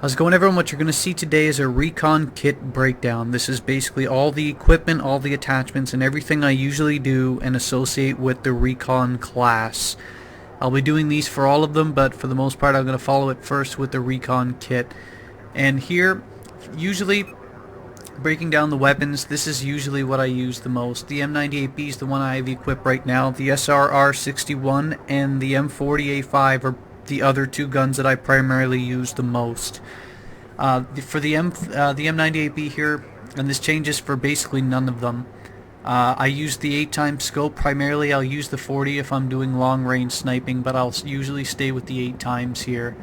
How's it going, everyone? What you're going to see today is a Recon kit breakdown. This is basically all the equipment, all the attachments, and everything I usually do and associate with the Recon class. I'll be doing these for all of them, but for the most part I'm going to follow it first with the Recon kit. And here, usually breaking down the weapons, this is usually what I use the most. The M98B is the one I have equipped right now. The SRR61 and the M40A5 are the other two guns that I primarily use the most. For the M98B here, and this changes for basically none of them. I use the 8x scope. Primarily I'll use the 40 if I'm doing long range sniping, but I'll usually stay with the 8x here.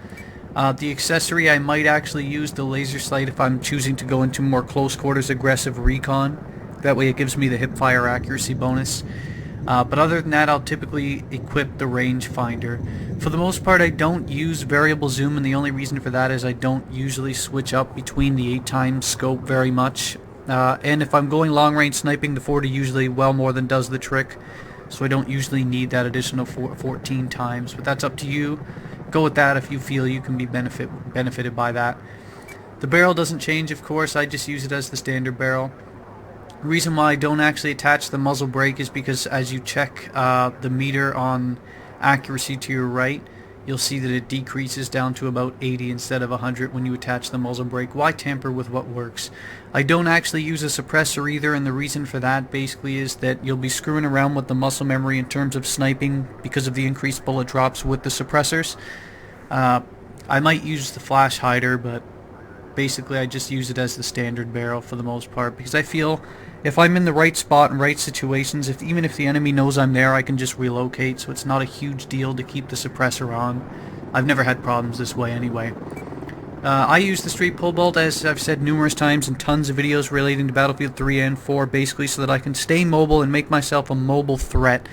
The accessory, I might actually use the laser sight if I'm choosing to go into more close quarters aggressive recon. That way it gives me the hip fire accuracy bonus. But other than that, I'll typically equip the rangefinder. For the most part, I don't use variable zoom, and the only reason for that is I don't usually switch up between the 8x scope very much. And if I'm going long range sniping, the 40 usually well more than does the trick, so I don't usually need that additional 14 times. But that's up to you. Go with that if you feel you can be benefited by that. The barrel doesn't change, of course. I just use it as the standard barrel. The reason why I don't actually attach the muzzle brake is because as you check the meter on accuracy to your right, you'll see that it decreases down to about 80 instead of 100 when you attach the muzzle brake. Why tamper with what works? I don't actually use a suppressor either, and the reason for that basically is that you'll be screwing around with the muscle memory in terms of sniping because of the increased bullet drops with the suppressors. I might use the flash hider, but basically I just use it as the standard barrel for the most part, because I feel if I'm in the right spot and right situations, even if the enemy knows I'm there, I can just relocate, so it's not a huge deal to keep the suppressor on. I've never had problems this way anyway. I use the straight pull bolt, as I've said numerous times in tons of videos relating to Battlefield 3 and 4, basically so that I can stay mobile and make myself a mobile threat.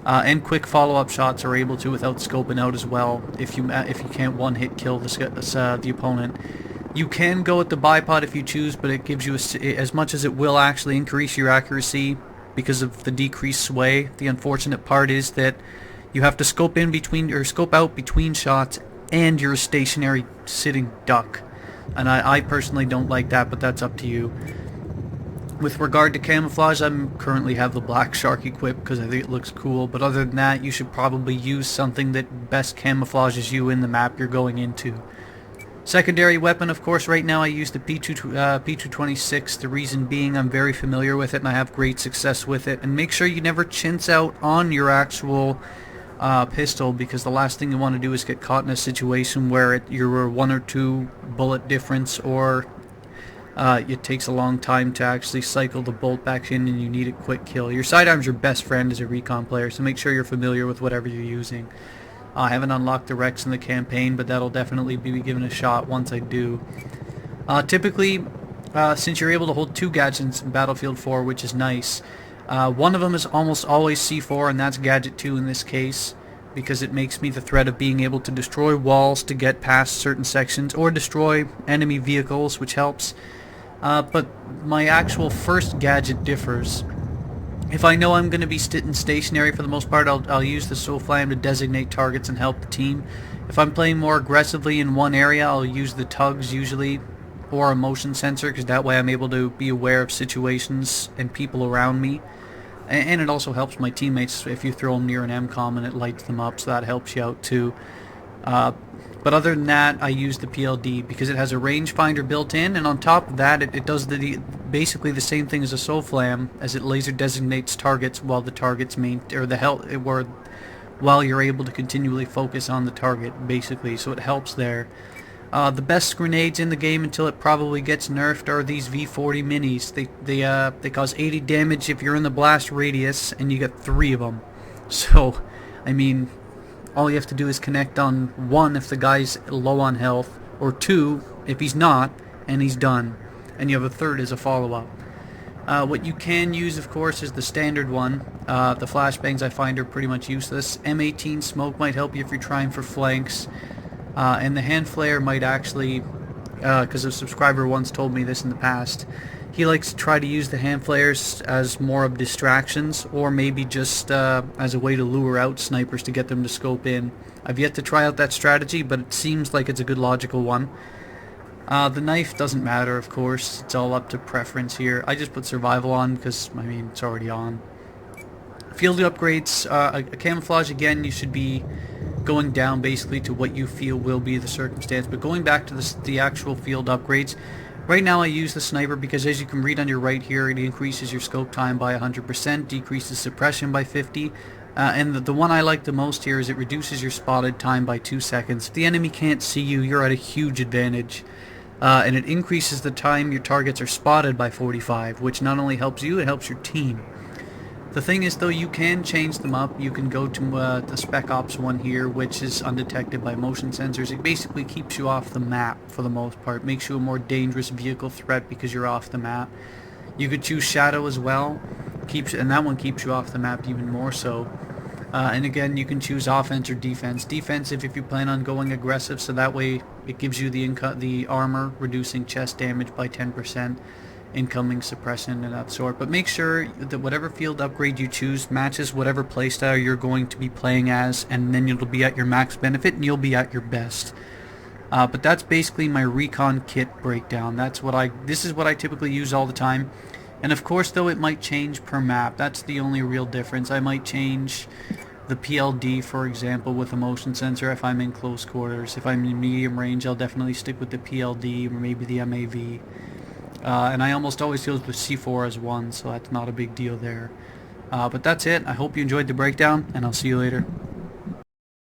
And quick follow-up shots are able to without scoping out as well, if you can't one-hit kill the opponent. You can go with the bipod if you choose, but it gives you as much as it will actually increase your accuracy because of the decreased sway. The unfortunate part is that you have to scope out between shots, and you're a stationary sitting duck. And I personally don't like that, but that's up to you. With regard to camouflage, I currently have the black shark equipped because I think it looks cool, but other than that, you should probably use something that best camouflages you in the map you're going into. Secondary weapon, of course, right now I use the P226, the reason being I'm very familiar with it and I have great success with it. And make sure you never chintz out on your actual pistol, because the last thing you want to do is get caught in a situation where you're a 1 or 2 bullet difference, or it takes a long time to actually cycle the bolt back in and you need a quick kill. Your sidearm's your best friend as a recon player, so make sure you're familiar with whatever you're using. I haven't unlocked the Rex in the campaign, but that'll definitely be given a shot once I do. Typically, since you're able to hold 2 gadgets in Battlefield 4, which is nice, one of them is almost always C4, and that's Gadget 2 in this case, because it makes me the threat of being able to destroy walls to get past certain sections, or destroy enemy vehicles, which helps. But my actual first gadget differs. If I know I'm going to be sitting stationary for the most part, I'll use the SOFLAM to designate targets and help the team. If I'm playing more aggressively in one area, I'll use the tugs usually, or a motion sensor, because that way I'm able to be aware of situations and people around me. And it also helps my teammates if you throw them near an MCOM and it lights them up, so that helps you out too. But other than that, I use the PLD because it has a rangefinder built in, and on top of that, it does basically the same thing as a SOFLAM, as it laser designates targets while the target's while you're able to continually focus on the target, basically. So it helps there. The best grenades in the game until it probably gets nerfed are these V40 Minis. They cause 80 damage if you're in the blast radius, and you get 3 of them. So, I mean, all you have to do is connect on 1 if the guy's low on health, or 2 if he's not, and he's done. And you have a 3rd as a follow-up. What you can use, of course, is the standard one. The flashbangs I find are pretty much useless. M18 Smoke might help you if you're trying for flanks. And the hand flare might actually, because a subscriber once told me this in the past, he likes to try to use the hand flares as more of distractions, or maybe just as a way to lure out snipers to get them to scope in. I've yet to try out that strategy, but it seems like it's a good logical one. The knife doesn't matter, of course. It's all up to preference here. I just put survival on because, I mean, it's already on. Field upgrades, a camouflage, again, you should be going down basically to what you feel will be the circumstance. But going back to the actual field upgrades, right now I use the sniper because, as you can read on your right here, it increases your scope time by 100%, decreases suppression by 50%. And the one I like the most here is it reduces your spotted time by 2 seconds. If the enemy can't see you, you're at a huge advantage. And it increases the time your targets are spotted by 45, which not only helps you, it helps your team. The thing is, though, you can change them up. You can go to the Spec Ops one here, which is undetected by motion sensors. It basically keeps you off the map for the most part. Makes you a more dangerous vehicle threat because you're off the map. You could choose Shadow as well, and that one keeps you off the map even more so. And again, you can choose offense or defense. Defensive if you plan on going aggressive, so that way it gives you the armor, reducing chest damage by 10%. Incoming suppression and that sort, but make sure that whatever field upgrade you choose matches whatever playstyle you're going to be playing as, and then you'll be at your max benefit and you'll be at your best. But that's basically my Recon kit breakdown. This is what I typically use all the time, and of course, though, it might change per map. That's the only real difference. I might change the PLD, for example, with a motion sensor if I'm in close quarters. If I'm in medium range, I'll definitely stick with the PLD or maybe the MAV. And I almost always go with C4 as one, so that's not a big deal there. But that's it. I hope you enjoyed the breakdown, and I'll see you later.